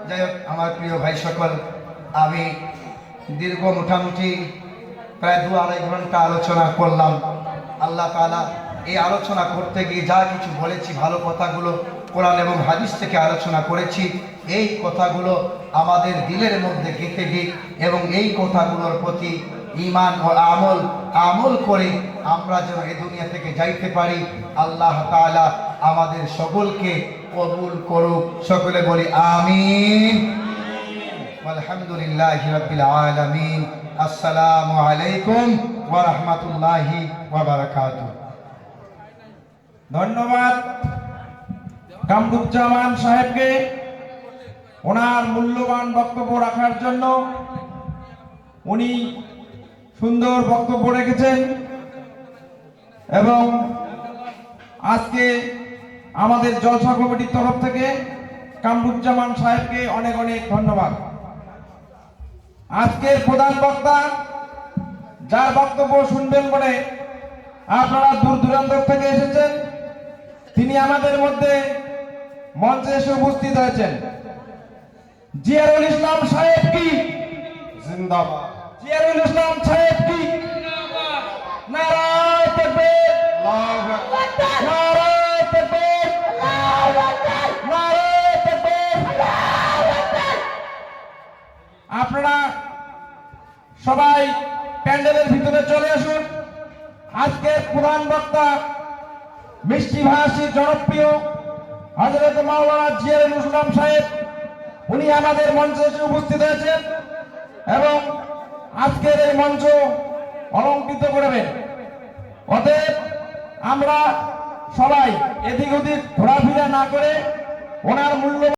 যাই হোক আমার প্রিয় ভাই সকল, আমি দীর্ঘ মোটামুটি প্রায় 2-2.5 ঘন্টা আলোচনা করলাম। আল্লাহ তাআলা এই আলোচনা করতে গিয়ে যা কিছু বলেছি, ভালো কথাগুলো কোরআন এবং হাদিস থেকে আলোচনা করেছি, এই কথাগুলো আমাদের দিলের মধ্যে গেঁথে দিক এবং এই কথাগুলোর প্রতি ঈমান ও আমল করে আমরা যেন এই দুনিয়া থেকে যাইতে পারি। আল্লাহ তাআলা আমাদের সকলকে কবুল করুক। সকলে বলি আমিন। আলহামদুলিল্লাহি রাব্বিল আলামিন। আসসালামু আলাইকুম ওয়া রাহমাতুল্লাহি ওয়া বারাকাতুহু। ধন্যবাদ কামরুজ্জামান সাহেবকে ওনার মূল্যবান বক্তব্য রাখার জন্য। উনি সুন্দর বক্তব্য রেখেছেন এবং আজকে আমাদের জলসা কমিটির তরফ থেকে কামরুজ্জামান সাহেবকে অনেক অনেক ধন্যবাদ। আজকের প্রধান বক্তা, যার বক্তব্য শুনবেন বলে আপনারা দূর দূরান্ত থেকে এসেছেন, তিনি আমাদের মধ্যে মঞ্চে এসে উপস্থিত হয়েছেন। জিয়ারুল ইসলাম সাহেব কি জিন্দাবাদ। জিয়ারুল ইসলাম সাহেব কি জিন্দাবাদ। নারায়ে তাকবীর, আল্লাহু আকবার, নারায়ে তাকবীর, আল্লাহু আকবার, নারায়ে তাকবীর, আল্লাহু আকবার। আপনারা সবাই প্যান্ডেলের ভিতরে চলে আসুন। আজকের প্রধান বক্তা মিষ্টি ভাষী জনপ্রিয় হযরত মাওলানা জিয়ারুল ইসলাম সাহেব, উনি আমাদের মঞ্চে এসে উপস্থিত হয়েছেন এবং আজকের এই মঞ্চ অলঙ্কৃত করবেন। অতএব আমরা সবাই এদিক ওদিক ঘোরাফেরা না করে ওনার মূল্য